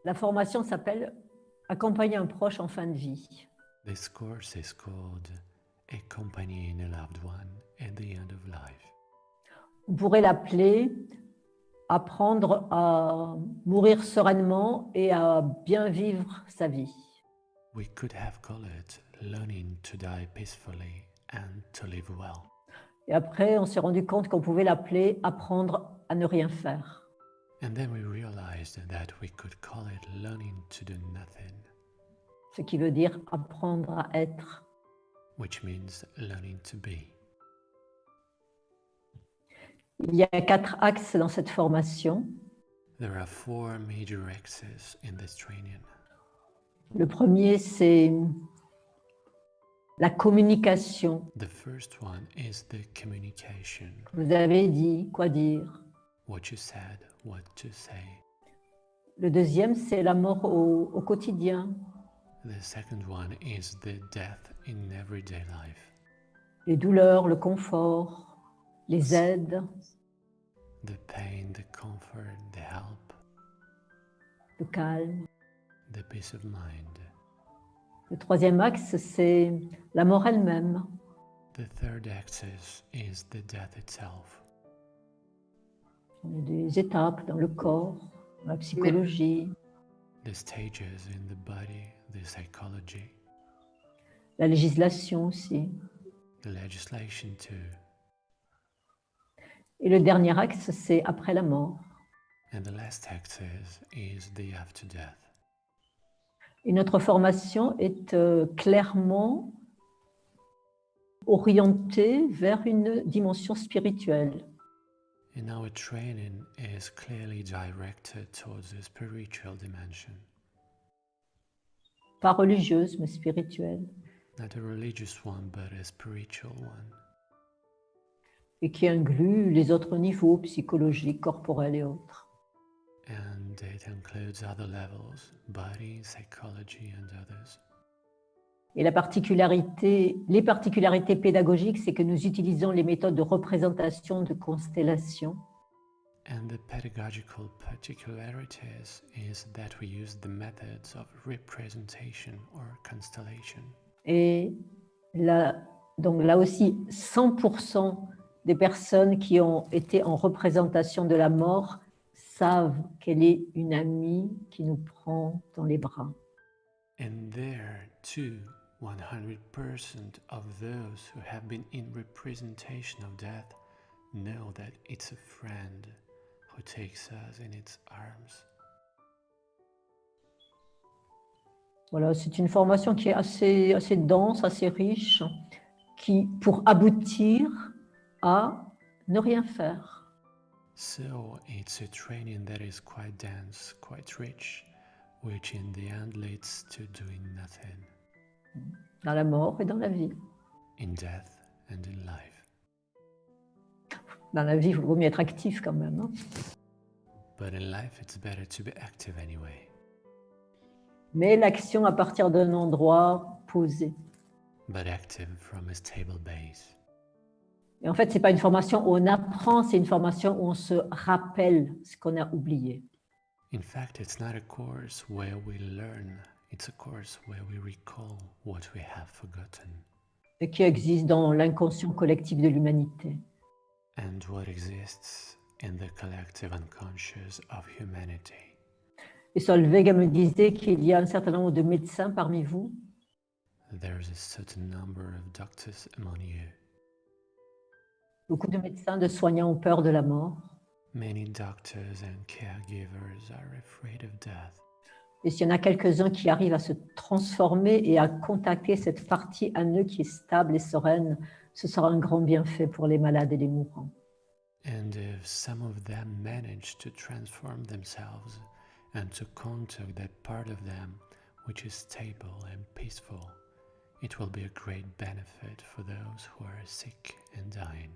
La formation s'appelle Accompagner un proche en fin de vie. This course is called Accompanying a Loved One at the End of Life. On pourrait l'appeler Apprendre à mourir sereinement et à bien vivre sa vie. We could have called it Learning to Die Peacefully and to Live Well. Et après, on s'est rendu compte qu'on pouvait l'appeler Apprendre à ne rien faire. And then we realized that we could call it Learning to Do Nothing, Ce qui veut dire apprendre à être. which means learning to be. Il y a 4 axes dans cette formation. There are 4 major axes in this training. Le premier, c'est la communication. The first one is the communication, Vous avez dit, quoi dire. what you said, what to say. Le deuxième, c'est la mort au quotidien. The second one is the death in everyday life, Les douleurs, le confort, les aides, the pain, the comfort, the help, le calme. the peace of mind. Le troisième axe, c'est la mort elle-même. The third axis is the death itself. Il y a des étapes dans le corps, dans la psychologie, The stages in the body, the psychology, la législation aussi. the legislation too. Et le dernier axe, c'est après la mort. And the last axis is the after death. Et notre formation est clairement orientée vers une dimension spirituelle. And our training is clearly directed towards the spiritual dimension. Pas religieuse, mais spirituelle. Not a religious one, but a spiritual one. Et qui inclut les autres niveaux psychologiques, corporels et autres. And it includes other levels, body, psychology, and others. Et les particularités pédagogiques, c'est que nous utilisons les méthodes de représentation de constellations. And the pedagogical particularities is that we use the methods of representation or constellation. Et donc là aussi, 100% des personnes qui ont été en représentation de la mort savent qu'elle est une amie qui nous prend dans les bras. And there, too, 100% of those who have been in representation of death know that it's a friend who takes us in its arms. Voilà, c'est une formation qui est assez dense, assez riche, pour aboutir à ne rien faire. So it's a training that is quite dense, quite rich, which in the end leads to doing nothing. Dans la mort et dans la vie. In death and in life. Dans la vie, il vaut mieux être actif quand même. Hein. But in life, it's better to be active anyway. Mais l'action à partir d'un endroit posé. But active from a stable base. Et en fait, ce n'est pas une formation où on apprend, c'est une formation où on se rappelle ce qu'on a oublié. In fact, it's not a course where we learn, it's a course where we recall what we have forgotten. Et qui existe dans l'inconscient collectif de l'humanité. And what exists in the collective unconscious of humanity. Et Solveig me disait qu'il y a un certain nombre de médecins parmi vous. There's a certain number of doctors among you. Beaucoup de médecins, de soignants ont peur de la mort. Many doctors and caregivers are afraid of death. Et s'il y en a quelques-uns qui arrivent à se transformer et à contacter cette partie en eux qui est stable et sereine, ce sera un grand bienfait pour les malades et les mourants. And if some of them manage to transform themselves and to contact that part of them which is stable and peaceful, it will be a great benefit for those who are sick and dying.